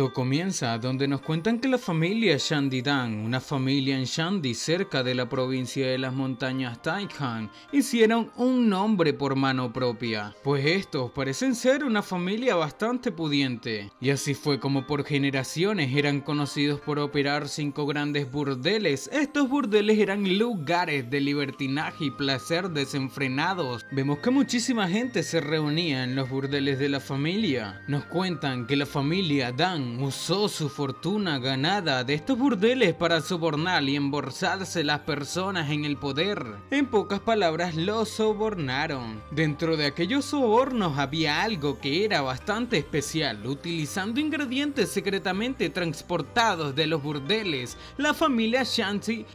Esto comienza donde nos cuentan que la familia Shandidan, una familia en Shandi cerca de la provincia de las montañas Taikhan, hicieron un nombre por mano propia, pues estos parecen ser una familia bastante pudiente, y así fue como por generaciones eran conocidos por operar 5 grandes burdeles. Estos burdeles eran lugares de libertinaje y placer desenfrenados. Vemos que muchísima gente se reunía en los burdeles de la familia. Nos cuentan que la familia Dan usó su fortuna ganada de estos burdeles para sobornar y embolsarse las personas en el poder. En pocas palabras, los sobornaron. Dentro de aquellos sobornos había algo que era bastante especial. Utilizando ingredientes secretamente transportados de los burdeles, la familia Shanti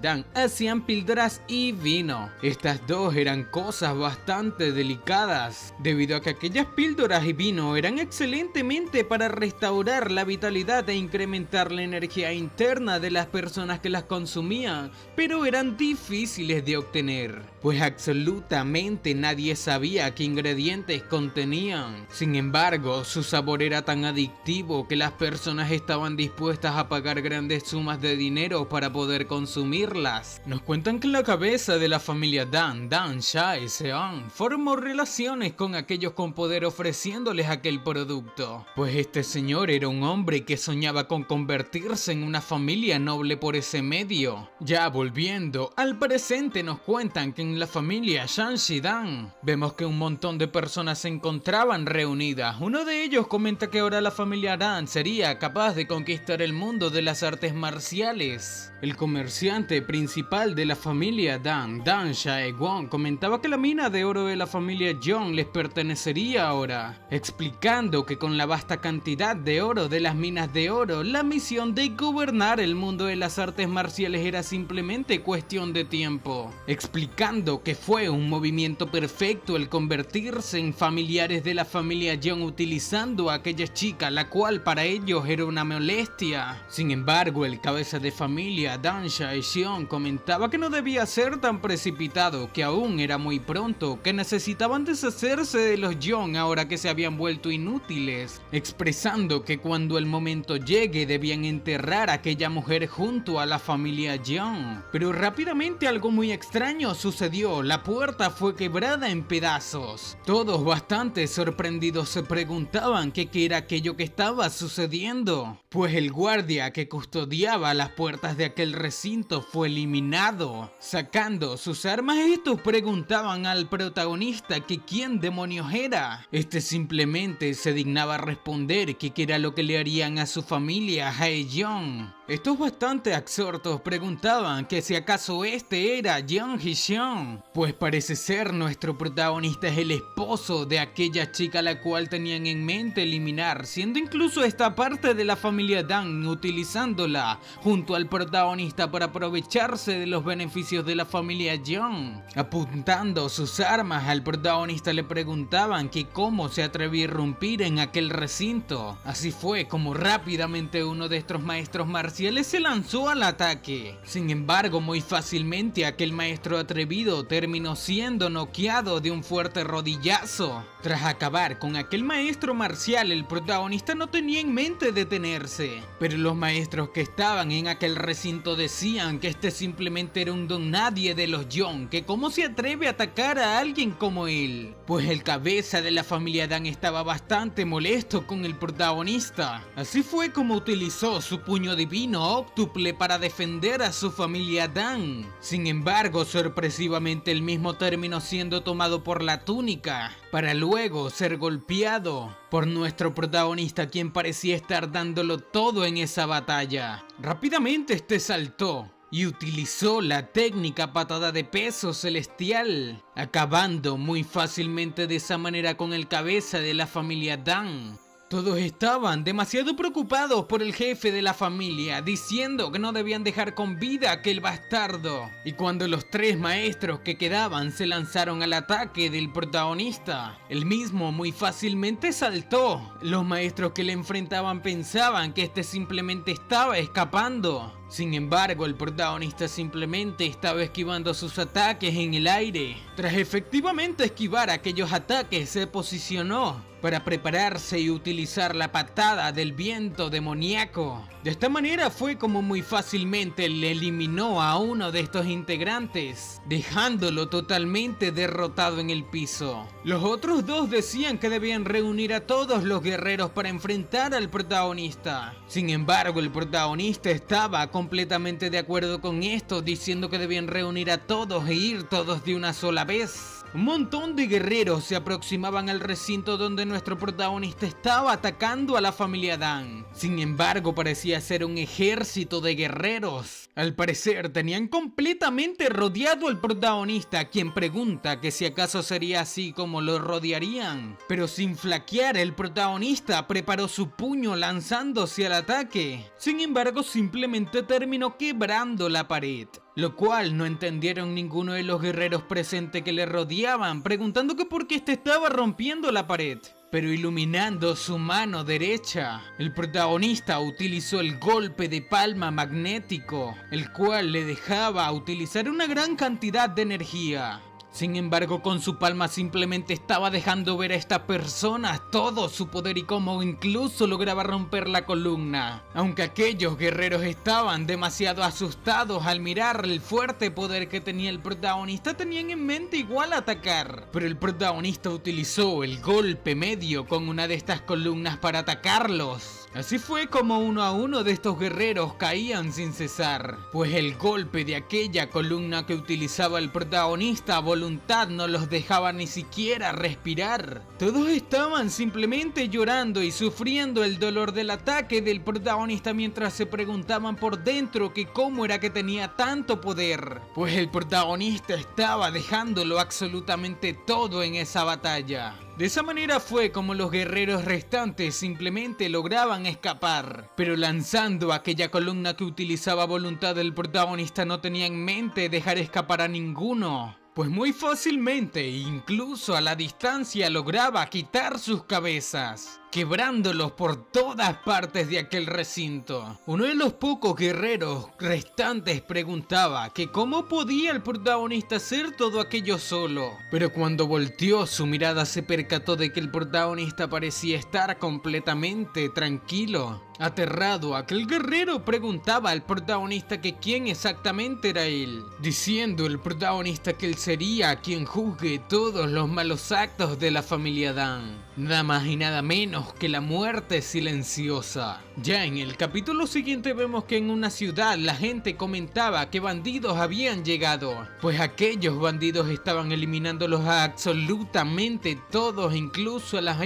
Dan hacían píldoras y vino. Estas dos eran cosas bastante delicadas, debido a que aquellas píldoras y vino eran excelentemente para restaurar la vitalidad e incrementar la energía interna de las personas que las consumían, pero eran difíciles de obtener, pues absolutamente nadie sabía qué ingredientes contenían. Sin embargo, su sabor era tan adictivo que las personas estaban dispuestas a pagar grandes sumas de dinero para poder consumirlas. Nos cuentan que la cabeza de la familia Dan Shai Seon, formó relaciones con aquellos con poder ofreciéndoles aquel producto, pues este señor era un hombre que soñaba con convertirse en una familia noble por ese medio. Ya volviendo al presente, nos cuentan que en la familia Shanshidan vemos que un montón de personas se encontraban reunidas. Uno de ellos comenta que ahora la familia Dan sería capaz de conquistar el mundo de las artes marciales. El comerciante principal de la familia Dan Shae-won, comentaba que la mina de oro de la familia Jong les pertenecería ahora, explicando que con la vasta cantidad de oro de las minas de oro, la misión de gobernar el mundo de las artes marciales era simplemente cuestión de tiempo, explicando que fue un movimiento perfecto el convertirse en familiares de la familia Jong utilizando a aquella chica, la cual para ellos era una molestia. Sin embargo, el cabeza de familia Dan Shae-seon comentaba que no debía ser tan precipitado, que aún era muy pronto, que necesitaban deshacerse de los Jong ahora que se habían vuelto inútiles, expresando que cuando el momento llegue debían enterrar a aquella mujer junto a la familia Jong. Pero rápidamente algo muy extraño sucedió, la puerta fue quebrada en pedazos. Todos bastante sorprendidos se preguntaban qué era aquello que estaba sucediendo, pues el guardia que custodiaba las puertas de aquel recinto fue eliminado. Sacando sus armas, estos preguntaban al protagonista que quién demonios era. Este simplemente se dignaba responder que qué era lo que le harían a su familia Hae-jong. Estos bastante absortos preguntaban que si acaso este era Jung Hee-seon, pues parece ser nuestro protagonista es el esposo de aquella chica a la cual tenían en mente eliminar, siendo incluso esta parte de la familia Dan utilizándola junto al protagonista para aprovecharse de los beneficios de la familia Jung. Apuntando sus armas al protagonista le preguntaban que cómo se atrevió a irrumpir en aquel recinto. Así fue como rápidamente uno de estos maestros marciales se lanzó al ataque. Sin embargo, muy fácilmente aquel maestro atrevido terminó siendo noqueado de un fuerte rodillazo. Tras acabar con aquel maestro marcial, el protagonista no tenía en mente detenerse, pero los maestros que estaban en aquel recinto decían que este simplemente era un don nadie de los Jong, que cómo se atreve a atacar a alguien como él, pues el cabeza de la familia Dan estaba bastante molesto con el protagonista. Así fue como utilizó su puño divino óctuple para defender a su familia Dan. Sin embargo, sorpresivamente el mismo terminó siendo tomado por la túnica, para luego ser golpeado por nuestro protagonista, quien parecía estar dándolo todo en esa batalla. Rápidamente este saltó y utilizó la técnica patada de peso celestial, acabando muy fácilmente de esa manera con el cabeza de la familia Dan. Todos estaban demasiado preocupados por el jefe de la familia, diciendo que no debían dejar con vida a aquel bastardo. Y cuando los 3 maestros que quedaban se lanzaron al ataque del protagonista, el mismo muy fácilmente saltó. Los maestros que le enfrentaban pensaban que este simplemente estaba escapando. Sin embargo, el protagonista simplemente estaba esquivando sus ataques en el aire. Tras efectivamente esquivar aquellos ataques, se posicionó para prepararse y utilizar la patada del viento demoníaco. De esta manera fue como muy fácilmente le eliminó a uno de estos integrantes, dejándolo totalmente derrotado en el piso. Los otros dos decían que debían reunir a todos los guerreros para enfrentar al protagonista. Sin embargo, el protagonista estaba completamente de acuerdo con esto, diciendo que debían reunir a todos e ir todos de una sola vez. Un montón de guerreros se aproximaban al recinto donde nuestro protagonista estaba atacando a la familia Dan. Sin embargo, parecía ser un ejército de guerreros. Al parecer, tenían completamente rodeado al protagonista, quien pregunta que si acaso sería así como lo rodearían. Pero sin flaquear, el protagonista preparó su puño lanzándose al ataque. Sin embargo, simplemente terminó quebrando la pared, lo cual no entendieron ninguno de los guerreros presentes que le rodeaban, preguntando que por qué este estaba rompiendo la pared. Pero iluminando su mano derecha, el protagonista utilizó el golpe de palma magnético, el cual le dejaba utilizar una gran cantidad de energía. Sin embargo, con su palma simplemente estaba dejando ver a esta persona todo su poder y cómo incluso lograba romper la columna. Aunque aquellos guerreros estaban demasiado asustados al mirar el fuerte poder que tenía el protagonista, tenían en mente igual atacar. Pero el protagonista utilizó el golpe medio con una de estas columnas para atacarlos. Así fue como uno a uno de estos guerreros caían sin cesar, pues el golpe de aquella columna que utilizaba el protagonista a voluntad no los dejaba ni siquiera respirar. Todos estaban simplemente llorando y sufriendo el dolor del ataque del protagonista mientras se preguntaban por dentro que cómo era que tenía tanto poder, pues el protagonista estaba dejándolo absolutamente todo en esa batalla. De esa manera fue como los guerreros restantes simplemente lograban escapar, pero lanzando aquella columna que utilizaba a voluntad del protagonista no tenía en mente dejar escapar a ninguno, pues muy fácilmente, incluso a la distancia, lograba quitar sus cabezas, quebrándolos por todas partes de aquel recinto. Uno de los pocos guerreros restantes preguntaba que cómo podía el protagonista hacer todo aquello solo, pero cuando volteó su mirada se percató de que el protagonista parecía estar completamente tranquilo. Aterrado, aquel guerrero preguntaba al protagonista que quién exactamente era él, diciendo el protagonista que él sería quien juzgue todos los malos actos de la familia Dan, nada más y nada menos que la muerte silenciosa. Ya en el capítulo siguiente vemos que en una ciudad la gente comentaba que bandidos habían llegado, pues aquellos bandidos estaban eliminándolos a absolutamente todos, incluso a las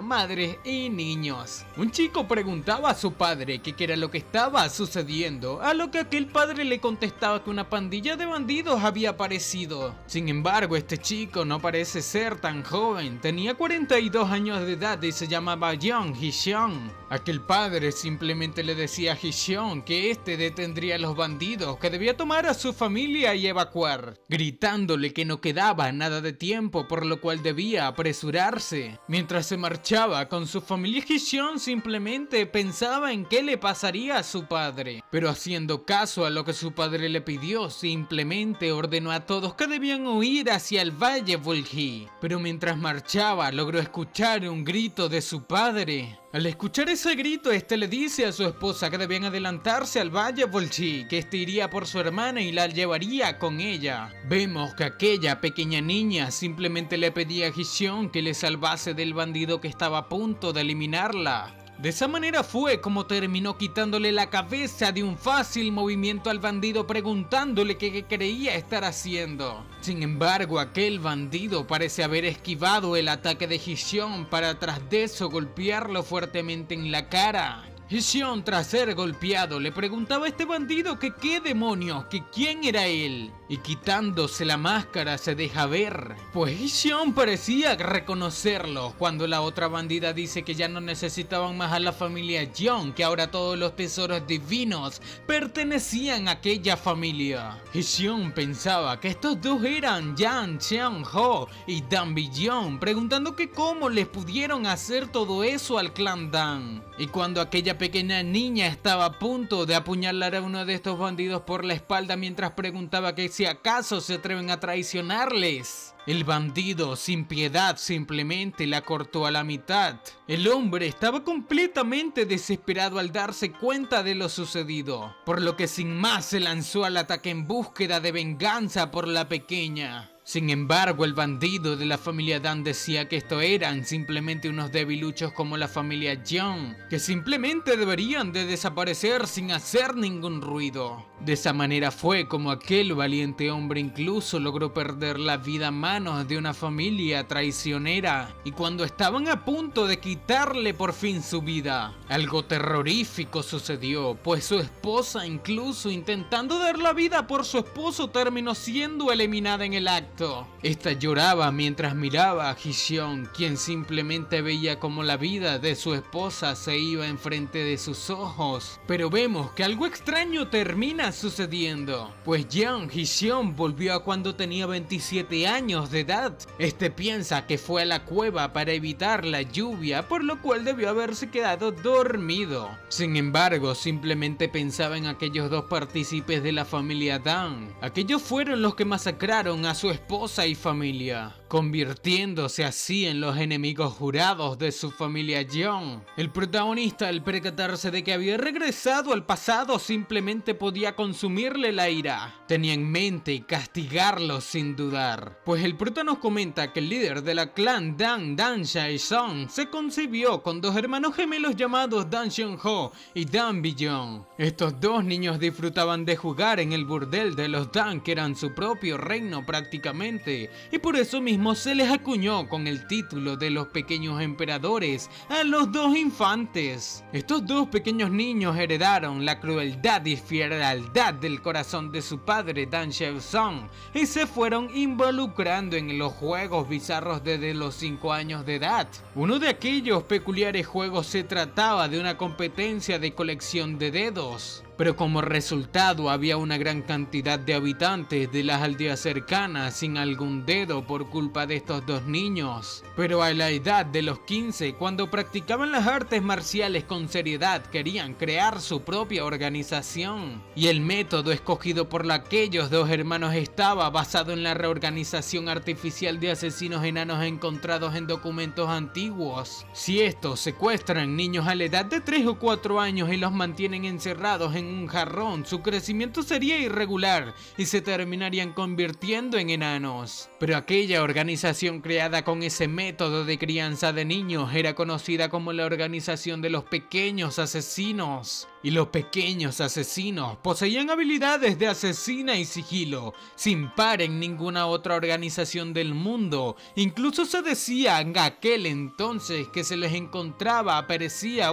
madres y niños. Un chico preguntaba a su padre que qué era lo que estaba sucediendo, a lo que aquel padre le contestaba que una pandilla de bandidos había aparecido. Sin embargo, este chico no parece ser tan joven, tenía 42 años de edad y se llamaba Young Hee-seong. Aquel padre simplemente le decía a Hee-seong que este detendría a los bandidos, que debía tomar a su familia y evacuar, gritándole que no quedaba nada de tiempo, por lo cual debía apresurarse. Mientras se marchaba con su familia, Hee-seong simplemente pensaba en qué le pasaría a su padre, pero haciendo caso a lo que su padre le pidió, simplemente ordenó a todos que debían huir hacia el valle Volji. Pero mientras marchaba, logró escuchar un grito de su padre. Al escuchar ese grito, este le dice a su esposa que debían adelantarse al valle Volji, que este iría por su hermana y la llevaría con ella. Vemos que aquella pequeña niña simplemente le pedía a Hee-seong que le salvase del bandido que estaba a punto de eliminarla. De esa manera fue como terminó quitándole la cabeza de un fácil movimiento al bandido, preguntándole qué creía estar haciendo. Sin embargo, aquel bandido parece haber esquivado el ataque de Hee-seong para tras de eso golpearlo fuertemente en la cara. Hee-seong, tras ser golpeado, le preguntaba a este bandido que qué demonios, que quién era él. Y quitándose la máscara se deja ver, pues Hee-seong parecía reconocerlo cuando la otra bandida dice que ya no necesitaban más a la familia Young, que ahora todos los tesoros divinos pertenecían a aquella familia. Hee-seong pensaba que estos dos eran Yang Seong-ho y Dan Bi-yeon, preguntando que cómo les pudieron hacer todo eso al clan Dan. Y cuando aquella La pequeña niña estaba a punto de apuñalar a uno de estos bandidos por la espalda mientras preguntaba que si acaso se atreven a traicionarles. El bandido, sin piedad, simplemente la cortó a la mitad. El hombre estaba completamente desesperado al darse cuenta de lo sucedido, por lo que sin más se lanzó al ataque en búsqueda de venganza por la pequeña. Sin embargo, el bandido de la familia Dan decía que esto eran simplemente unos debiluchos como la familia Young, que simplemente deberían de desaparecer sin hacer ningún ruido. De esa manera fue como aquel valiente hombre incluso logró perder la vida a manos de una familia traicionera, y cuando estaban a punto de quitarle por fin su vida, algo terrorífico sucedió, pues su esposa, incluso intentando dar la vida por su esposo, terminó siendo eliminada en el acto. Esta lloraba mientras miraba a Ji-Yeon, quien simplemente veía como la vida de su esposa se iba enfrente de sus ojos. Pero vemos que algo extraño termina sucediendo, pues Ji-Yeon volvió a cuando tenía 27 años de edad. Este piensa que fue a la cueva para evitar la lluvia, por lo cual debió haberse quedado dormido. Sin embargo, simplemente pensaba en aquellos dos partícipes de la familia Dan. Aquellos fueron los que masacraron a su esposa y familia, convirtiéndose así en los enemigos jurados de su familia Young. El protagonista, al percatarse de que había regresado al pasado, simplemente podía consumirle la ira. Tenía en mente castigarlo sin dudar, pues el prota nos comenta que el líder de la clan Dan Jae-sung se concibió con dos hermanos gemelos llamados Dan Seong-ho y Dan Bi-young. Estos dos niños disfrutaban de jugar en el burdel de los Dan, que eran su propio reino prácticamente, y por eso mismo se les acuñó con el título de los pequeños emperadores a los dos infantes. Estos dos pequeños niños heredaron la crueldad y frialdad del corazón de su padre Dan Jae-sung y se fueron involucrando en los juegos bizarros desde los 5 años de edad. Uno de aquellos peculiares juegos se trataba de una competencia de colección de dedos, pero como resultado había una gran cantidad de habitantes de las aldeas cercanas sin algún dedo por culpa de estos dos niños. Pero a la edad de los 15, cuando practicaban las artes marciales con seriedad, querían crear su propia organización. Y el método escogido por aquellos dos hermanos estaba basado en la reorganización artificial de asesinos enanos encontrados en documentos antiguos. Si estos secuestran niños a la edad de 3 o 4 años y los mantienen encerrados en un jarrón, su crecimiento sería irregular y se terminarían convirtiendo en enanos. Pero aquella organización creada con ese método de crianza de niños era conocida como la Organización de los Pequeños Asesinos. Y los pequeños asesinos poseían habilidades de asesina y sigilo sin par en ninguna otra organización del mundo. Incluso se decía en aquel entonces que se les encontraba, aparecía,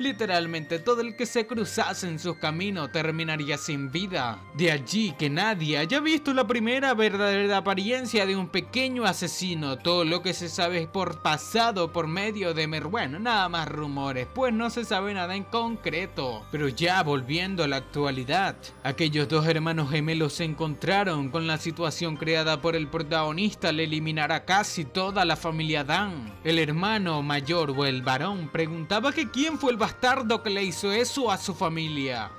literalmente todo el que se cruzase en sus caminos terminaría sin vida. De allí que nadie haya visto la primera verdadera apariencia de un pequeño asesino. Todo lo que se sabe es por medio de nada más rumores, pues no se sabe nada en concreto. Pero ya volviendo a la actualidad, aquellos dos hermanos gemelos se encontraron con la situación creada por el protagonista al eliminar a casi toda la familia Dan. El hermano mayor o el varón preguntaba que quién fue el bastardo que le hizo eso a su familia.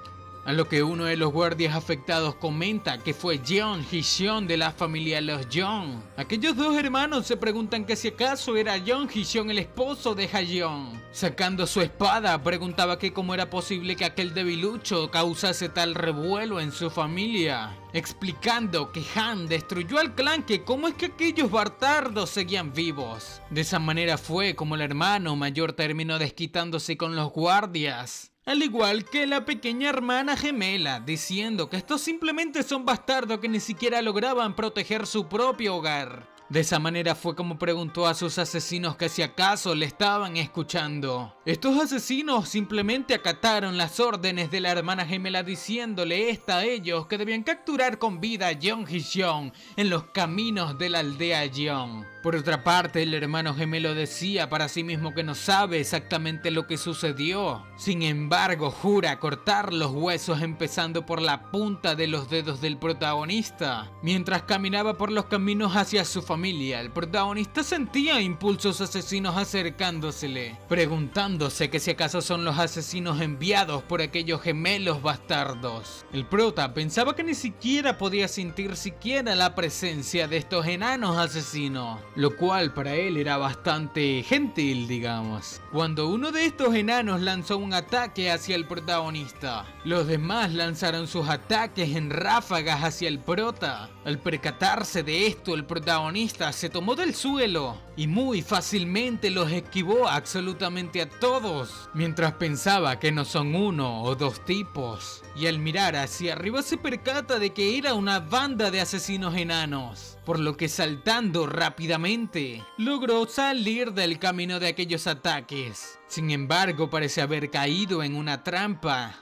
A lo que uno de los guardias afectados comenta que fue Jeon Ji-Yeon de la familia Los Young. Aquellos dos hermanos se preguntan que si acaso era Jeon Ji-Yeon el esposo de Ha-yeon. Sacando su espada, preguntaba que cómo era posible que aquel debilucho causase tal revuelo en su familia, explicando que Han destruyó al clan, que cómo es que aquellos bastardos seguían vivos. De esa manera fue como el hermano mayor terminó desquitándose con los guardias, al igual que la pequeña hermana gemela, diciendo que estos simplemente son bastardos que ni siquiera lograban proteger su propio hogar. De esa manera fue como preguntó a sus asesinos que si acaso le estaban escuchando. Estos asesinos simplemente acataron las órdenes de la hermana gemela, diciéndole a ellos que debían capturar con vida a Jeon Ji-Yeon en los caminos de la aldea Jeon. Por otra parte, el hermano gemelo decía para sí mismo que no sabe exactamente lo que sucedió. Sin embargo, jura cortar los huesos empezando por la punta de los dedos del protagonista, mientras caminaba por los caminos hacia su familia familia, el protagonista sentía impulsos asesinos acercándosele, preguntándose que si acaso son los asesinos enviados por aquellos gemelos bastardos. El prota pensaba que ni siquiera podía sentir siquiera la presencia de estos enanos asesinos, lo cual para él era bastante gentil, digamos. Cuando uno de estos enanos lanzó un ataque hacia el protagonista, los demás lanzaron sus ataques en ráfagas hacia el prota. Al percatarse de esto, el protagonista se tomó del suelo y muy fácilmente los esquivó absolutamente a todos, mientras pensaba que no son uno o dos tipos, y al mirar hacia arriba se percata de que era una banda de asesinos enanos, por lo que saltando rápidamente logró salir del camino de aquellos ataques. Sin embargo, parece haber caído en una trampa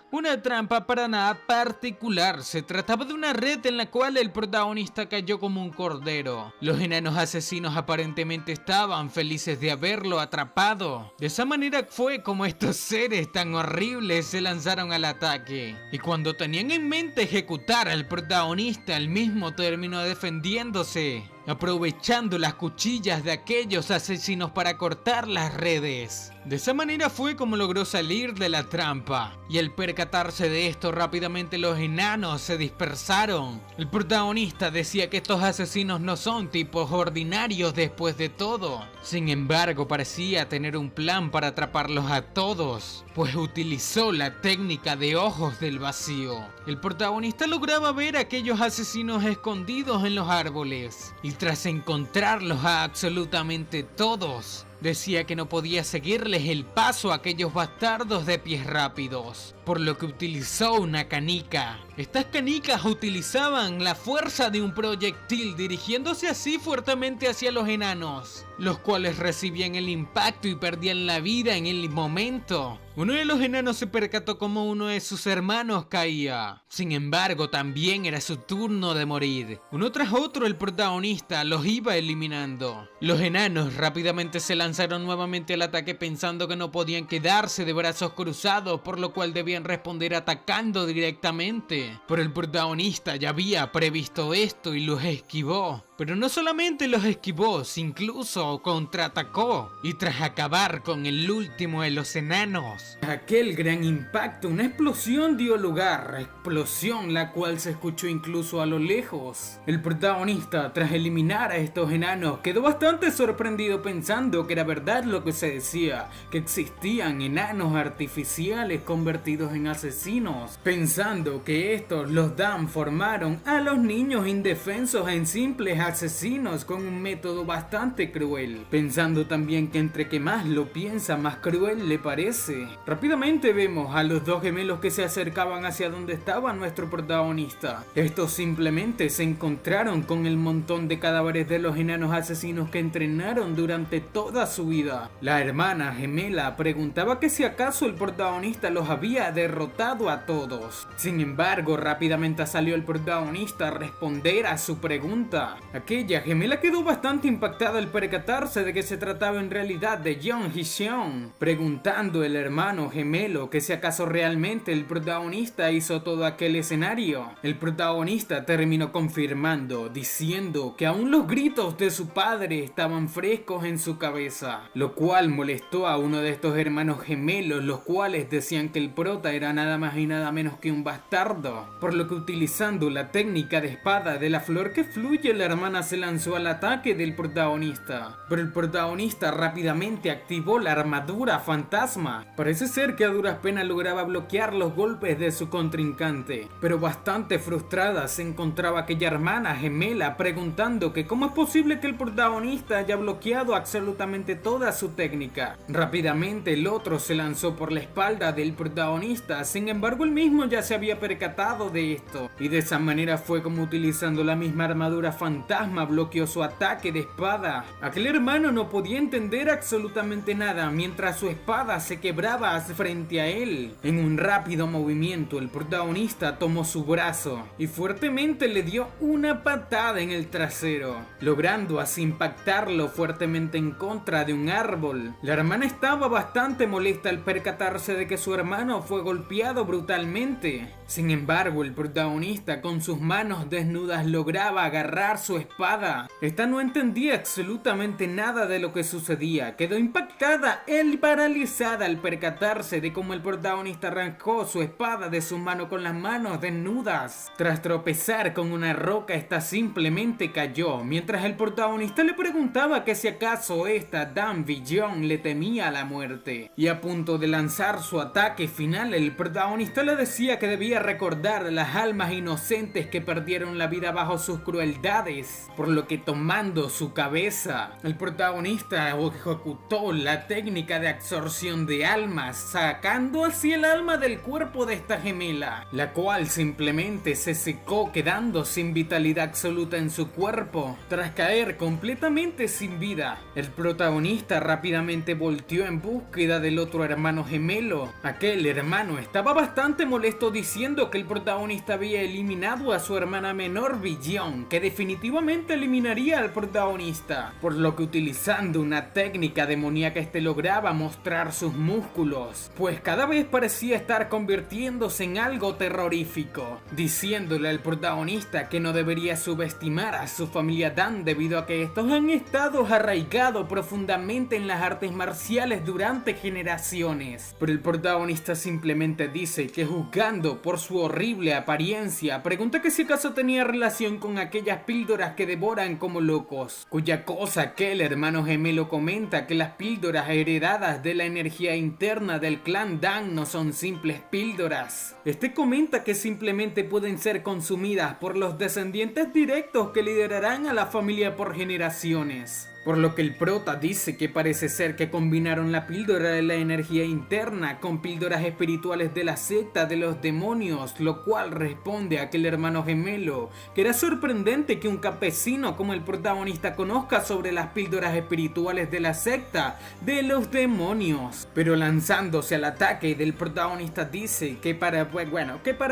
para nada particular. Se trataba de una red en la cual el protagonista cayó como un cordero. Los enanos asesinos aparentemente estaban felices de haberlo atrapado. De esa manera fue como estos seres tan horribles se lanzaron al ataque. Y cuando tenían en mente ejecutar al protagonista, el mismo terminó defendiéndose, aprovechando las cuchillas de aquellos asesinos para cortar las redes. De esa manera fue como logró salir de la trampa, y al percatarse de esto rápidamente los enanos se dispersaron. El protagonista decía que estos asesinos no son tipos ordinarios después de todo. Sin embargo, parecía tener un plan para atraparlos a todos, pues utilizó la técnica de ojos del vacío. El protagonista lograba ver a aquellos asesinos escondidos en los árboles, y tras encontrarlos a absolutamente todos, decía que no podía seguirles el paso a aquellos bastardos de pies rápidos, por lo que utilizó una canica. Estas canicas utilizaban la fuerza de un proyectil, dirigiéndose así fuertemente hacia los enanos, los cuales recibían el impacto y perdían la vida en el momento. Uno de los enanos se percató como uno de sus hermanos caía. Sin embargo, también era su turno de morir. Uno tras otro el protagonista los iba eliminando. Los enanos rápidamente se lanzaron nuevamente al ataque pensando que no podían quedarse de brazos cruzados, por lo cual debían responder atacando directamente. Pero el protagonista ya había previsto esto y los esquivó. Pero no solamente los esquivó, incluso contraatacó. Y tras acabar con el último de los enanos, aquel gran impacto, una explosión dio lugar. Explosión la cual se escuchó incluso a lo lejos. El protagonista, tras eliminar a estos enanos, quedó bastante sorprendido pensando que era verdad lo que se decía, que existían enanos artificiales convertidos en asesinos, pensando que estos, los Dan, formaron a los niños indefensos en simples asesinos con un método bastante cruel, pensando también que entre que más lo piensa, más cruel le parece. Rápidamente vemos a los dos gemelos que se acercaban hacia donde estaba nuestro protagonista. Estos simplemente se encontraron con el montón de cadáveres de los enanos asesinos que entrenaron durante toda su vida. La hermana gemela preguntaba que si acaso el protagonista los había derrotado a todos. Sin embargo, rápidamente salió el protagonista a responder a su pregunta. Aquella gemela quedó bastante impactada al percatarse de que se trataba en realidad de Jung Hee-seon, preguntando el hermano gemelo que si acaso realmente el protagonista hizo todo aquel escenario. El protagonista terminó confirmando, diciendo que aún los gritos de su padre estaban frescos en su cabeza, lo cual molestó a uno de estos hermanos gemelos, los cuales decían que el prota era nada más y nada menos que un bastardo, por lo que utilizando la técnica de espada de la flor que fluye, la hermana se lanzó al ataque del protagonista, pero el protagonista rápidamente activó la armadura fantasma. Parece ser que a duras penas lograba bloquear los golpes de su contrincante, pero bastante frustrada se encontraba aquella hermana gemela preguntando que cómo es posible que el protagonista haya bloqueado absolutamente toda su técnica. Rápidamente el otro se lanzó por la espalda del protagonista, sin embargo él mismo ya se había percatado de esto, y de esa manera fue como utilizando la misma armadura fantasma bloqueó su ataque de espada. Aquel hermano no podía entender absolutamente nada mientras su espada se quebraba frente a él. En un rápido movimiento el protagonista tomó su brazo y fuertemente le dio una patada en el trasero, logrando así impactarlo fuertemente en contra de un árbol. La hermana estaba bastante molesta al percatarse de que su hermano fue golpeado brutalmente. Sin embargo, el protagonista con sus manos desnudas lograba agarrar su espada. Esta no entendía absolutamente nada de lo que sucedía, quedó impactada y paralizada al percatarse de cómo el protagonista arrancó su espada de su mano con las manos desnudas. Tras tropezar con una roca, esta simplemente cayó, mientras el protagonista le preguntaba que si acaso esta Dan Billon le temía la muerte. Y a punto de lanzar su ataque final, el protagonista le decía que debía recordar las almas inocentes que perdieron la vida bajo sus crueldades, por lo que tomando su cabeza, el protagonista ejecutó la técnica de absorción de almas, sacando así el alma del cuerpo de esta gemela, la cual simplemente se secó, quedando sin vitalidad absoluta en su cuerpo. Tras caer completamente sin vida, el protagonista rápidamente volteó en búsqueda del otro hermano gemelo. Aquel hermano estaba bastante molesto, diciendo que el protagonista había eliminado a su hermana menor Billon, que definitivamente eliminaría al protagonista, por lo que utilizando una técnica demoníaca lograba mostrar sus músculos, pues cada vez parecía estar convirtiéndose en algo terrorífico, diciéndole al protagonista que no debería subestimar a su familia Dan, debido a que estos han estado arraigados profundamente en las artes marciales durante generaciones. Pero el protagonista simplemente dice que, juzgando por su horrible apariencia, pregunta que si acaso tenía relación con aquellas píldoras que devoran como locos, cuya cosa que el hermano gemelo comenta que las píldoras heredadas de la energía interna del clan Dan no son simples píldoras. Este comenta que simplemente pueden ser consumidas por los descendientes directos que liderarán a la familia por generaciones. Por lo que el prota dice que parece ser que combinaron la píldora de la energía interna con píldoras espirituales de la secta de los demonios, lo cual responde a aquel hermano gemelo que era sorprendente que un campesino como el protagonista conozca sobre las píldoras espirituales de la secta de los demonios. Pero lanzándose al ataque del protagonista dice que para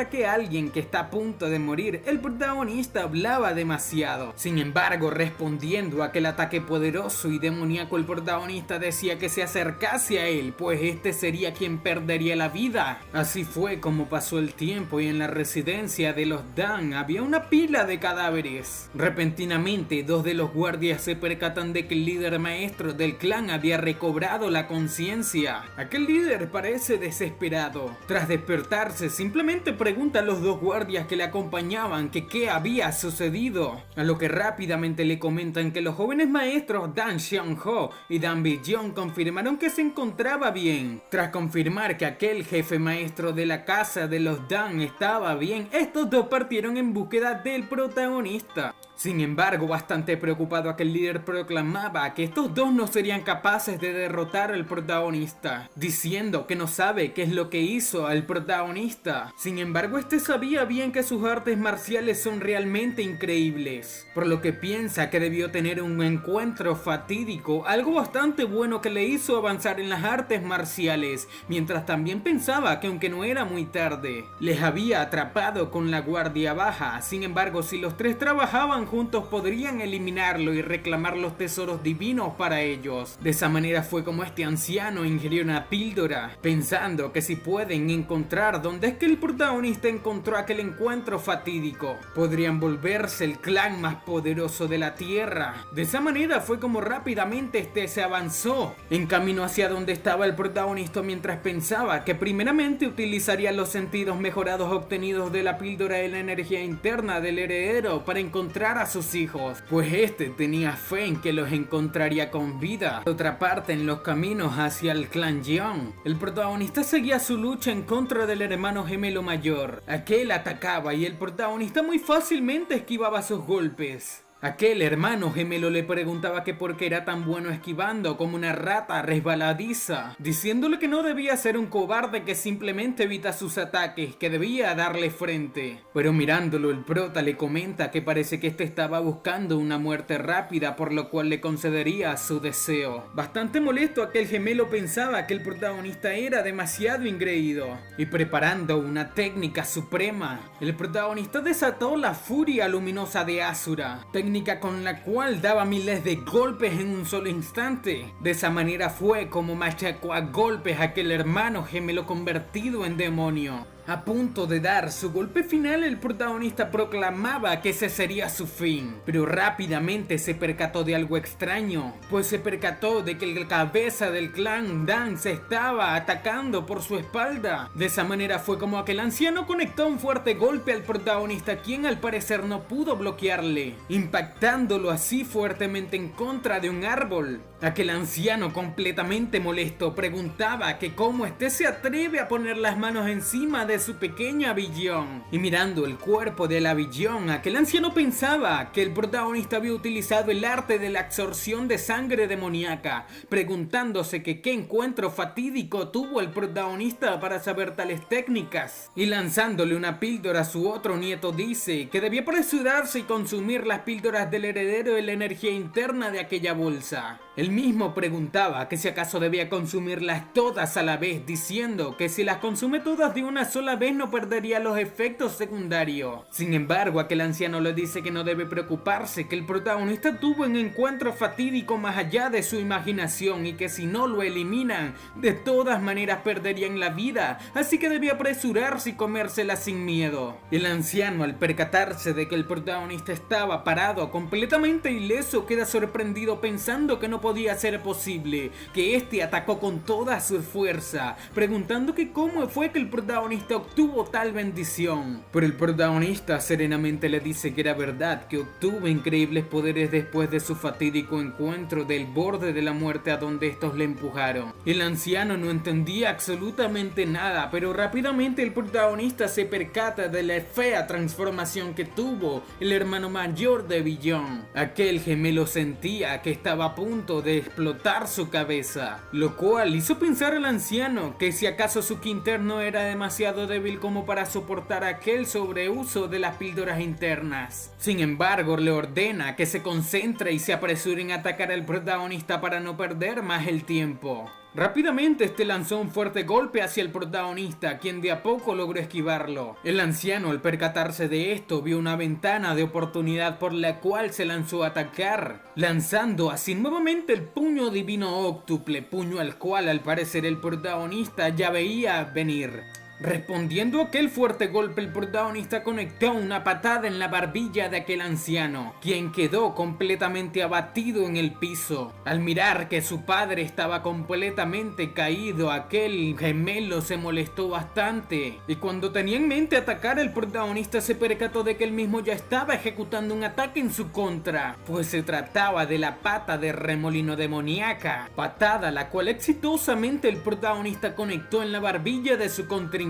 que alguien que está a punto de morir, el protagonista hablaba demasiado. Sin embargo, respondiendo a aquel ataque poderoso y demoníaco, el protagonista decía que se acercase a él, pues este sería quien perdería la vida. Así fue como pasó el tiempo y en la residencia de los Dan había una pila de cadáveres. Repentinamente, dos de los guardias se percatan de que el líder maestro del clan había recobrado la conciencia. Aquel líder parece desesperado. Tras despertarse, simplemente pregunta a los dos guardias que le acompañaban que qué había sucedido, a lo que rápidamente le comentan que los jóvenes maestros Dan Xiang-ho y Dan Billon confirmaron que se encontraba bien. Tras confirmar que aquel jefe maestro de la casa de los Dan estaba bien, estos dos partieron en búsqueda del protagonista. Sin embargo, bastante preocupado, aquel líder proclamaba que estos dos no serían capaces de derrotar al protagonista, diciendo que no sabe qué es lo que hizo al protagonista. Sin embargo, este sabía bien que sus artes marciales son realmente increíbles, por lo que piensa que debió tener un encuentro fatídico, algo bastante bueno que le hizo avanzar en las artes marciales, mientras también pensaba que aunque no era muy tarde, les había atrapado con la guardia baja. Sin embargo, si los tres trabajaban juntos podrían eliminarlo y reclamar los tesoros divinos para ellos. De esa manera fue como este anciano ingirió una píldora, pensando que si pueden encontrar dónde es que el protagonista encontró aquel encuentro fatídico, podrían volverse el clan más poderoso de la tierra. De esa manera fue como rápidamente este se avanzó en camino hacia donde estaba el protagonista, mientras pensaba que primeramente utilizaría los sentidos mejorados obtenidos de la píldora de la energía interna del heredero para encontrar a sus hijos, pues este tenía fe en que los encontraría con vida. Por otra parte, en los caminos hacia el clan Jiang, el protagonista seguía su lucha en contra del hermano gemelo mayor. Aquel atacaba y el protagonista muy fácilmente esquivaba sus golpes. Aquel hermano gemelo le preguntaba que por qué era tan bueno esquivando como una rata resbaladiza, diciéndole que no debía ser un cobarde que simplemente evita sus ataques, que debía darle frente. Pero mirándolo, el prota le comenta que parece que este estaba buscando una muerte rápida, por lo cual le concedería su deseo. Bastante molesto, aquel gemelo pensaba que el protagonista era demasiado ingreído, y preparando una técnica suprema, el protagonista desató la furia luminosa de Asura, técnica con la cual daba miles de golpes en un solo instante. De esa manera fue como machacó a golpes a aquel hermano gemelo convertido en demonio. A punto de dar su golpe final, el protagonista proclamaba que ese sería su fin, pero rápidamente se percató de algo extraño, pues se percató de que el cabeza del clan Dan se estaba atacando por su espalda. De esa manera fue como aquel anciano conectó un fuerte golpe al protagonista, quien al parecer no pudo bloquearle, impactándolo así fuertemente en contra de un árbol. Aquel anciano, completamente molesto, preguntaba que cómo este se atreve a poner las manos encima de su pequeña Billón. Y mirando el cuerpo de la Billón, aquel anciano pensaba que el protagonista había utilizado el arte de la absorción de sangre demoníaca, preguntándose que qué encuentro fatídico tuvo el protagonista para saber tales técnicas. Y lanzándole una píldora a su otro nieto, dice que debía apresurarse y consumir las píldoras del heredero de la energía interna de aquella bolsa. Él mismo preguntaba que si acaso debía consumirlas todas a la vez, diciendo que si las consume todas de una sola vez no perdería los efectos secundarios. Sin embargo, aquel anciano le dice que no debe preocuparse, que el protagonista tuvo un encuentro fatídico más allá de su imaginación y que si no lo eliminan, de todas maneras perderían la vida, así que debía apresurarse y comérsela sin miedo. El anciano, al percatarse de que el protagonista estaba parado completamente ileso, queda sorprendido pensando que no podía ser posible, que este atacó con toda su fuerza, preguntando que cómo fue que el protagonista obtuvo tal bendición. Pero el protagonista serenamente le dice que era verdad, que obtuvo increíbles poderes después de su fatídico encuentro del borde de la muerte a donde estos le empujaron. El anciano no entendía absolutamente nada, pero rápidamente el protagonista se percata de la fea transformación que tuvo el hermano mayor de Billón. Aquel gemelo sentía que estaba a punto de explotar su cabeza, lo cual hizo pensar al anciano que si acaso su ki interno era demasiado débil como para soportar aquel sobreuso de las píldoras internas. Sin embargo, le ordena que se concentre y se apresure en atacar al protagonista para no perder más el tiempo. Rápidamente este lanzó un fuerte golpe hacia el protagonista, quien de a poco logró esquivarlo. El anciano, al percatarse de esto, vio una ventana de oportunidad por la cual se lanzó a atacar, lanzando así nuevamente el puño divino óctuple, puño al cual al parecer el protagonista ya veía venir. Respondiendo a aquel fuerte golpe, el protagonista conectó una patada en la barbilla de aquel anciano, quien quedó completamente abatido en el piso. Al mirar que su padre estaba completamente caído, aquel gemelo se molestó bastante, y cuando tenía en mente atacar, el protagonista se percató de que él mismo ya estaba ejecutando un ataque en su contra, pues se trataba de la pata de remolino demoníaca, patada la cual exitosamente el protagonista conectó en la barbilla de su contrincante.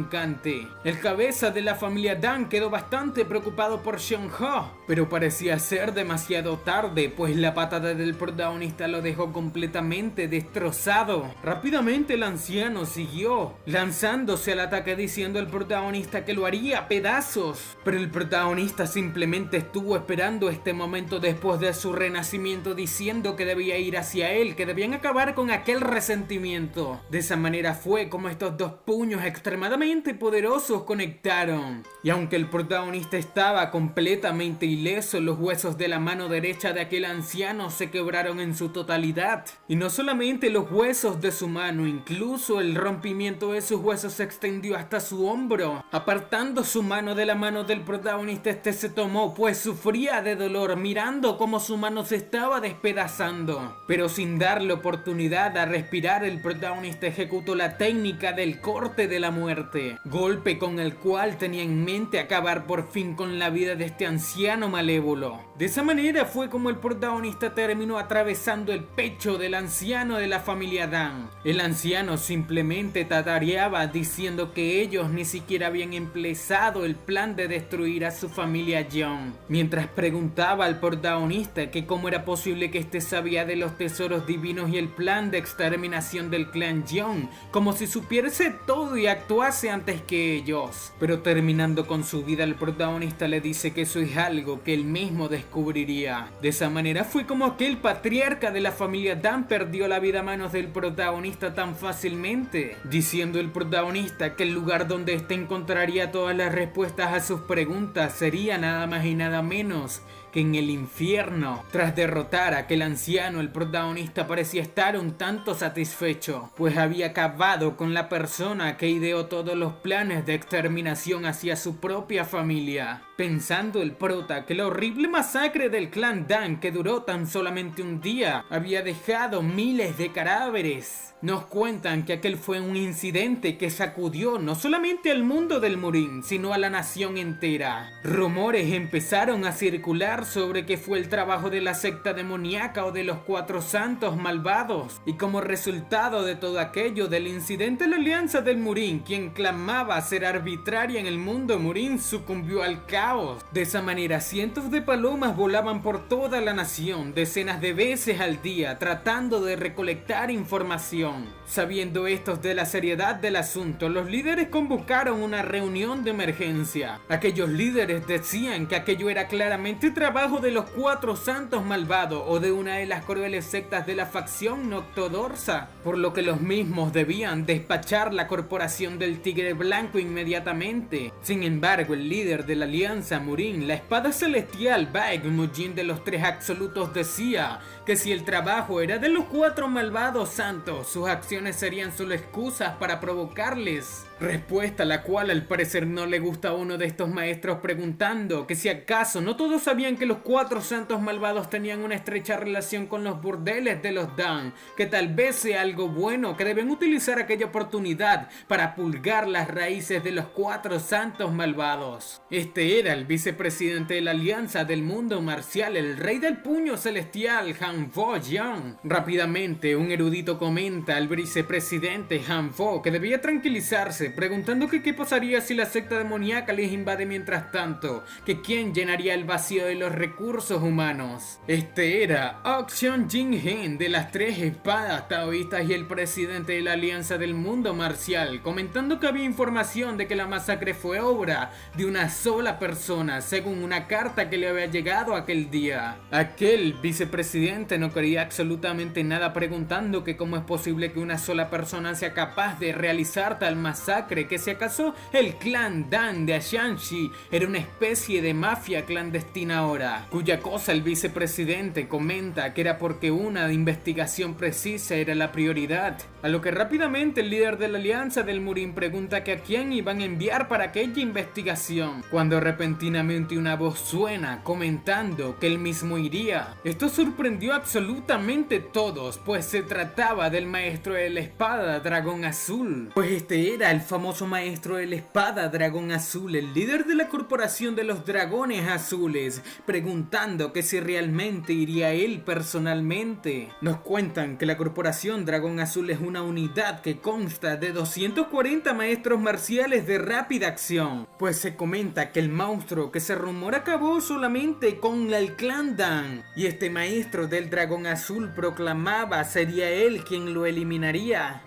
El cabeza de la familia Dan quedó bastante preocupado por Seong-ho, pero parecía ser demasiado tarde, pues la patada del protagonista lo dejó completamente destrozado. Rápidamente el anciano siguió, lanzándose al ataque diciendo al protagonista que lo haría a pedazos, pero el protagonista simplemente estuvo esperando este momento después de su renacimiento, diciendo que debía ir hacia él, que debían acabar con aquel resentimiento. De esa manera fue como estos dos puños extremadamente poderosos conectaron, y aunque el protagonista estaba completamente ileso, los huesos de la mano derecha de aquel anciano se quebraron en su totalidad, y no solamente los huesos de su mano, incluso el rompimiento de sus huesos se extendió hasta su hombro. Apartando su mano de la mano del protagonista, este se tomó, pues sufría de dolor, mirando cómo su mano se estaba despedazando, pero sin darle oportunidad a respirar, el protagonista ejecutó la técnica del corte de la muerte, golpe con el cual tenía en mente acabar por fin con la vida de este anciano malévolo. De esa manera fue como el protagonista terminó atravesando el pecho del anciano de la familia Dan. El anciano simplemente tatareaba diciendo que ellos ni siquiera habían empezado el plan de destruir a su familia Young, mientras preguntaba al protagonista que cómo era posible que este sabía de los tesoros divinos y el plan de exterminación del clan Young, como si supiese todo y actuase antes que ellos. Pero terminando con su vida, el protagonista le dice que eso es algo que él mismo descubriría. De esa manera fue como aquel patriarca de la familia Dan perdió la vida a manos del protagonista tan fácilmente, diciendo el protagonista que el lugar donde éste encontraría todas las respuestas a sus preguntas sería nada más y nada menos que en el infierno. Tras derrotar a aquel anciano, el protagonista parecía estar un tanto satisfecho, pues había acabado con la persona que ideó todos los planes de exterminación hacia su propia familia. Pensando el prota que la horrible masacre del clan Dan, que duró tan solamente un día, había dejado miles de cadáveres. Nos cuentan que aquel fue un incidente que sacudió no solamente al mundo del Murin, sino a la nación entera. Rumores empezaron a circular sobre que fue el trabajo de la secta demoníaca o de los Cuatro Santos malvados, y como resultado de todo aquello, del incidente, la Alianza del Murin, quien clamaba ser arbitraria en el mundo Murin, sucumbió al caos. De esa manera, cientos de palomas volaban por toda la nación, decenas de veces al día, tratando de recolectar información. Sabiendo estos de la seriedad del asunto, los líderes convocaron una reunión de emergencia. Aquellos líderes decían que aquello era claramente trabajo de los Cuatro Santos malvados o de una de las crueles sectas de la facción Noctodorsa, por lo que los mismos debían despachar la corporación del Tigre Blanco inmediatamente. Sin embargo, el líder de la Alianza Murin, la espada celestial Baek Mujin de los Tres Absolutos, decía que si el trabajo era de los Cuatro malvados santos, sus acciones serían solo excusas para provocarles. Respuesta a la cual al parecer no le gusta a uno de estos maestros, preguntando que si acaso no todos sabían que los Cuatro Santos malvados tenían una estrecha relación con los burdeles de los Dan, que tal vez sea algo bueno, que deben utilizar aquella oportunidad para pulgar las raíces de los Cuatro Santos malvados. Este era el vicepresidente de la Alianza del Mundo Marcial, el rey del puño celestial, Han Vo Yang. Rápidamente un erudito comenta al vicepresidente Han Vo que debía tranquilizarse, preguntando que qué pasaría si la secta demoníaca les invade mientras tanto, que quién llenaría el vacío de los recursos humanos. Este era Action Jin Hen de las Tres Espadas Taoístas y el presidente de la Alianza del Mundo Marcial, comentando que había información de que la masacre fue obra de una sola persona, según una carta que le había llegado aquel día. Aquel vicepresidente no quería absolutamente nada, preguntando que cómo es posible que una sola persona sea capaz de realizar tal masacre, que si acaso el clan Dan de Ashanshi era una especie de mafia clandestina ahora, cuya cosa el vicepresidente comenta que era porque una investigación precisa era la prioridad, a lo que rápidamente el líder de la Alianza del Murin pregunta que a quién iban a enviar para aquella investigación, cuando repentinamente una voz suena comentando que él mismo iría. Esto sorprendió absolutamente a todos, pues se trataba del maestro de la espada Dragón Azul, pues este era el famoso maestro de la espada Dragón Azul, el líder de la corporación de los Dragones Azules, preguntando que si realmente iría él personalmente. Nos cuentan que la corporación Dragón Azul es una unidad que consta de 240 maestros marciales de rápida acción, pues se comenta que el monstruo que se rumora acabó solamente con el clan Dan, y este maestro del Dragón Azul proclamaba sería él quien lo eliminaría.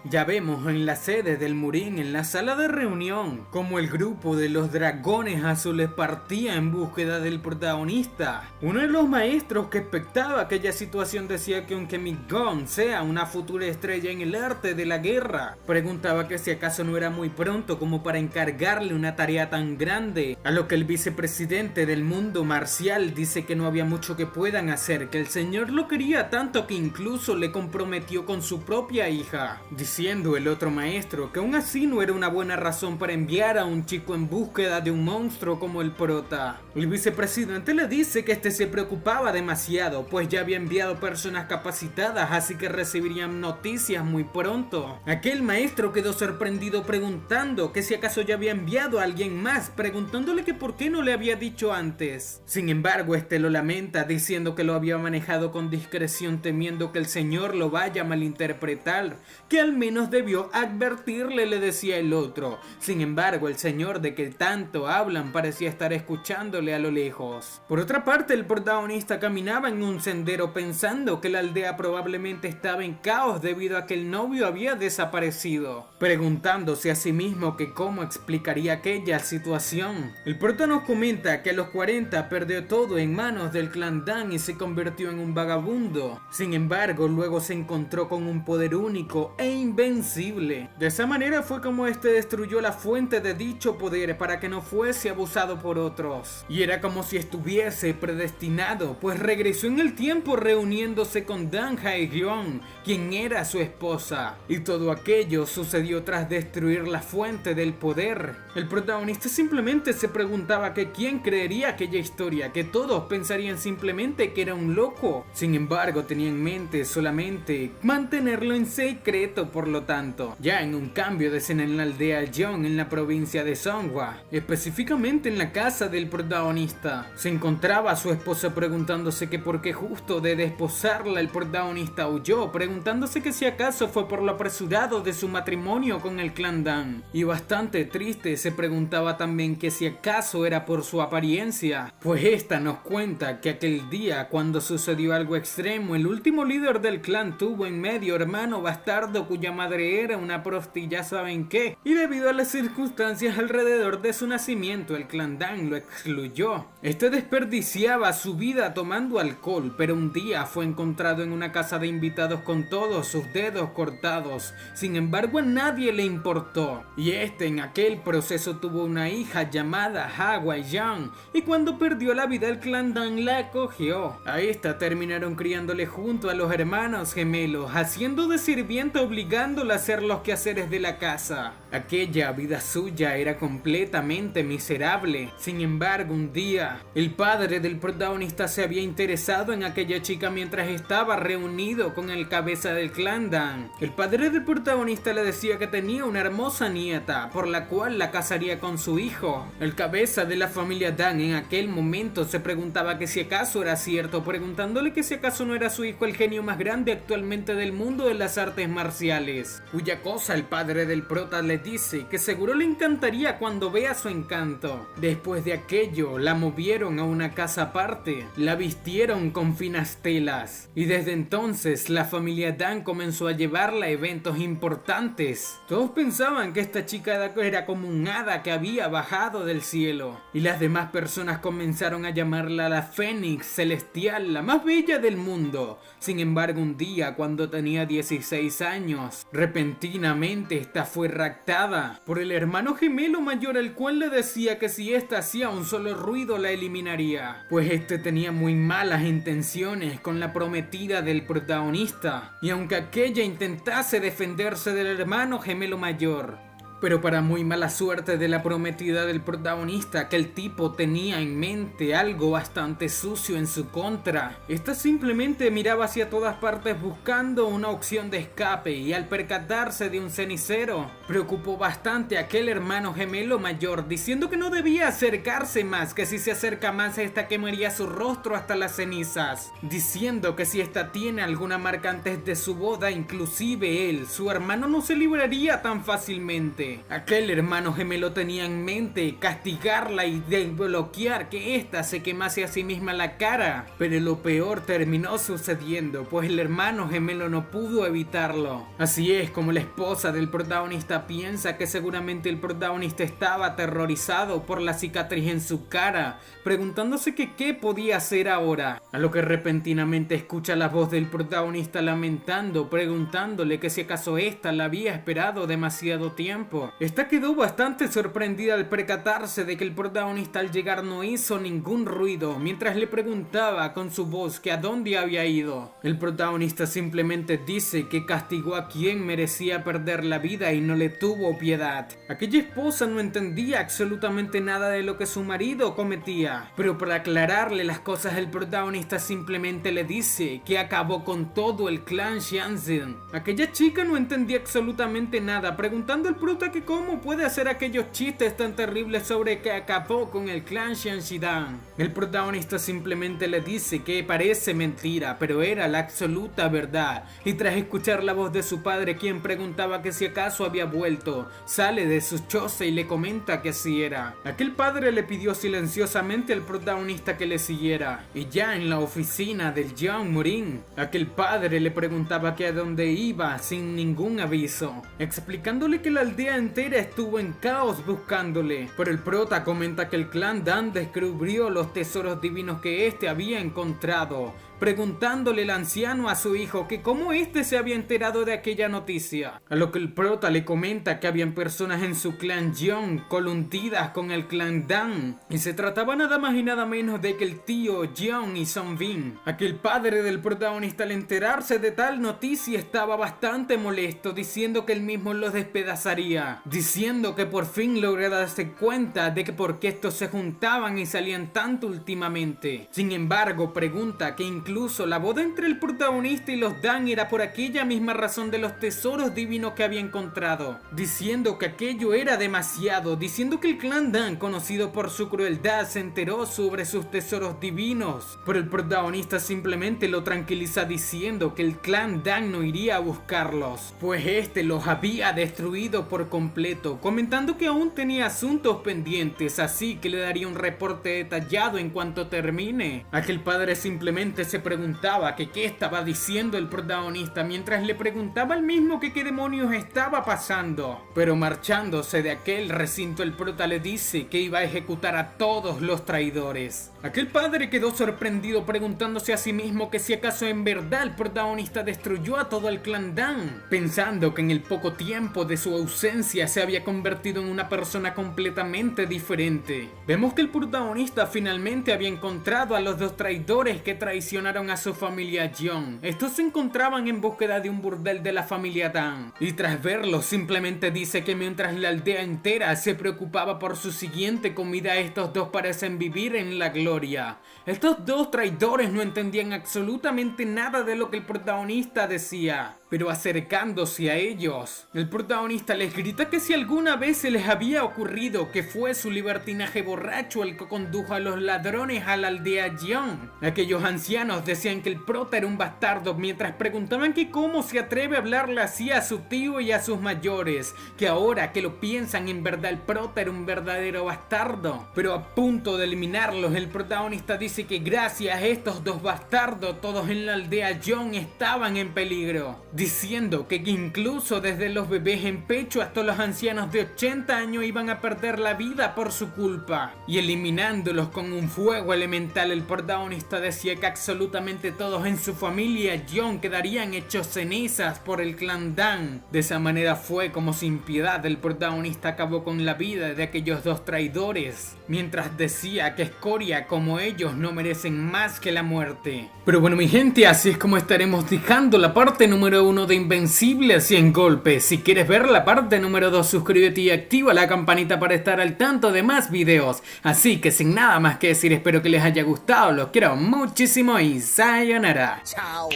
Ya vemos en la sede del Murin, en la sala de reunión, como el grupo de los Dragones Azules partía en búsqueda del protagonista. Uno de los maestros que expectaba aquella situación decía que aunque Mi-Gon sea una futura estrella en el arte de la guerra, preguntaba que si acaso no era muy pronto como para encargarle una tarea tan grande, a lo que el vicepresidente del mundo marcial dice que no había mucho que puedan hacer, que el señor lo quería tanto que incluso le comprometió con su propia hija, diciendo el otro maestro que aún así no era una buena razón para enviar a un chico en búsqueda de un monstruo como el prota. El vicepresidente le dice que este se preocupaba demasiado, pues ya había enviado personas capacitadas, así que recibirían noticias muy pronto. Aquel maestro quedó sorprendido preguntando que si acaso ya había enviado a alguien más, preguntándole que por qué no le había dicho antes. Sin embargo, este lo lamenta, diciendo que lo había manejado con discreción, temiendo que el señor lo vaya a malinterpretar, que al menos debió advertirle, le decía el otro. Sin embargo, el señor de que tanto hablan parecía estar escuchándole a lo lejos. Por otra parte, el protagonista caminaba en un sendero pensando que la aldea probablemente estaba en caos debido a que el novio había desaparecido, preguntándose a sí mismo que cómo explicaría aquella situación. El prota nos comenta que a los 40 perdió todo en manos del clan Dan y se convirtió en un vagabundo. Sin embargo, luego se encontró con un poder único e invencible. De esa manera fue como este destruyó la fuente de dicho poder para que no fuese abusado por otros. Y era como si estuviese predestinado, pues regresó en el tiempo reuniéndose con Dan Hae-gyeon, quien era su esposa. Y todo aquello sucedió tras destruir la fuente del poder. El protagonista simplemente se preguntaba que quién creería aquella historia, que todos pensarían simplemente que era un loco. Sin embargo, tenía en mente solamente mantenerlo en secreto. Por lo tanto, ya en un cambio de escena en la aldea Jeon en la provincia de Songhua, específicamente en la casa del protagonista, se encontraba su esposa preguntándose que por qué justo de desposarla el protagonista huyó, preguntándose que si acaso fue por lo apresurado de su matrimonio con el clan Dan, y bastante triste se preguntaba también que si acaso era por su apariencia, pues esta nos cuenta que aquel día cuando sucedió algo extremo, el último líder del clan tuvo en medio hermano bastardo cuya madre era una prosti ya saben qué, y debido a las circunstancias alrededor de su nacimiento el clan Dan lo excluyó. Este desperdiciaba su vida tomando alcohol, pero un día fue encontrado en una casa de invitados con todos sus dedos cortados. Sin embargo, a nadie le importó, y este en aquel proceso tuvo una hija llamada Hwa-young, y cuando perdió la vida el clan Dan la acogió. A esta terminaron criándole junto a los hermanos gemelos, haciendo de sirviente obligándola a hacer los quehaceres de la casa. Aquella vida suya era completamente miserable. Sin embargo, un día, el padre del protagonista se había interesado en aquella chica mientras estaba reunido con el cabeza del clan Dan. El padre del protagonista le decía que tenía una hermosa nieta, por la cual la casaría con su hijo. El cabeza de la familia Dan en aquel momento se preguntaba que si acaso era cierto, preguntándole que si acaso no era su hijo el genio más grande actualmente del mundo de las artes marciales. Cuya cosa el padre del prota le dice que seguro le encantaría cuando vea su encanto. Después de aquello, la movieron a una casa aparte, la vistieron con finas telas, y desde entonces la familia Dan comenzó a llevarla a eventos importantes. Todos pensaban que esta chica era como un hada que había bajado del cielo, y las demás personas comenzaron a llamarla la Fénix Celestial, la más bella del mundo. Sin embargo, un día cuando tenía 16 años, repentinamente esta fue raptada por el hermano gemelo mayor, el cual le decía que si esta hacía un solo ruido la eliminaría, pues este tenía muy malas intenciones con la prometida del protagonista, y aunque aquella intentase defenderse del hermano gemelo mayor, pero para muy mala suerte de la prometida del protagonista, que el tipo tenía en mente algo bastante sucio en su contra. Esta simplemente miraba hacia todas partes buscando una opción de escape, y al percatarse de un cenicero, preocupó bastante a aquel hermano gemelo mayor, diciendo que no debía acercarse más, que si se acerca más esta quemaría su rostro hasta las cenizas, diciendo que si esta tiene alguna marca antes de su boda, inclusive él, su hermano, no se libraría tan fácilmente. Aquel hermano gemelo tenía en mente castigarla y desbloquear que ésta se quemase a sí misma la cara, pero lo peor terminó sucediendo, pues el hermano gemelo no pudo evitarlo. Así es como la esposa del protagonista piensa que seguramente el protagonista estaba aterrorizado por la cicatriz en su cara, preguntándose que qué podía hacer ahora, a lo que repentinamente escucha la voz del protagonista lamentando, preguntándole que si acaso ésta la había esperado demasiado tiempo. Esta quedó bastante sorprendida al percatarse de que el protagonista al llegar no hizo ningún ruido, mientras le preguntaba con su voz que a dónde había ido. El protagonista simplemente dice que castigó a quien merecía perder la vida y no le tuvo piedad. Aquella esposa no entendía absolutamente nada de lo que su marido cometía, pero para aclararle las cosas el protagonista simplemente le dice que acabó con todo el clan Xianzhen. Aquella chica no entendía absolutamente nada, preguntando al prota que cómo puede hacer aquellos chistes tan terribles sobre que acabó con el clan Xianxidan. El protagonista simplemente le dice que parece mentira, pero era la absoluta verdad, y tras escuchar la voz de su padre, quien preguntaba que si acaso había vuelto, sale de su choza y le comenta que sí era. Aquel padre le pidió silenciosamente al protagonista que le siguiera, y ya en la oficina del Jeon Murin, aquel padre le preguntaba que a dónde iba sin ningún aviso, explicándole que la aldea entera estuvo en caos buscándole, pero el prota comenta que el clan Dan descubrió los tesoros divinos que este había encontrado, preguntándole el anciano a su hijo que cómo este se había enterado de aquella noticia. A lo que el prota le comenta que habían personas en su clan Jeon colundidas con el clan Dan, y se trataba nada más y nada menos de que el tío Jeon y Sunbin. Aquel padre del protagonista, al enterarse de tal noticia, estaba bastante molesto, diciendo que él mismo los despedazaría, diciendo que por fin logró darse cuenta de que por qué estos se juntaban y salían tanto últimamente. Sin embargo, pregunta que incluso la boda entre el protagonista y los Dan era por aquella misma razón de los tesoros divinos que había encontrado, diciendo que aquello era demasiado, diciendo que el clan Dan, conocido por su crueldad, se enteró sobre sus tesoros divinos, pero el protagonista simplemente lo tranquiliza diciendo que el clan Dan no iría a buscarlos, pues este los había destruido por completo, comentando que aún tenía asuntos pendientes, así que le daría un reporte detallado en cuanto termine. Aquel padre simplemente se preguntaba que qué estaba diciendo el protagonista, mientras le preguntaba al mismo que qué demonios estaba pasando. Pero marchándose de aquel recinto, el prota le dice que iba a ejecutar a todos los traidores. Aquel padre quedó sorprendido, preguntándose a sí mismo que si acaso en verdad el protagonista destruyó a todo el clan Dan, pensando que en el poco tiempo de su ausencia se había convertido en una persona completamente diferente. Vemos que el protagonista finalmente había encontrado a los dos traidores que traicionaron a su familia Jeon. Estos se encontraban en búsqueda de un burdel de la familia Dan, y tras verlos simplemente dice que mientras la aldea entera se preocupaba por su siguiente comida, estos dos parecen vivir en la gloria. Estos dos traidores no entendían absolutamente nada de lo que el protagonista decía, pero acercándose a ellos, el protagonista les grita que si alguna vez se les había ocurrido que fue su libertinaje borracho el que condujo a los ladrones a la aldea Jeon. Aquellos ancianos decían que el prota era un bastardo, mientras preguntaban que cómo se atreve a hablarle así a su tío y a sus mayores, que ahora que lo piensan, en verdad el prota era un verdadero bastardo. Pero a punto de eliminarlos, el protagonista dice que gracias a estos dos bastardos todos en la aldea Jeon estaban en peligro, diciendo que incluso desde los bebés en pecho hasta los ancianos de 80 años iban a perder la vida por su culpa, y eliminándolos con un fuego elemental. El protagonista decía que absolutamente todos en su familia Jeon quedarían hechos cenizas por el clan Dan. De esa manera fue como sin piedad el protagonista acabó con la vida de aquellos dos traidores, mientras decía que escoria como ellos no merecen más que la muerte. Pero bueno, mi gente, así es como estaremos dejando la parte número 1 de Invencible a 100 golpes. Si quieres ver la parte número 2, suscríbete y activa la campanita para estar al tanto de más videos. Así que sin nada más que decir, espero que les haya gustado, los quiero muchísimo y sayonara. Chao.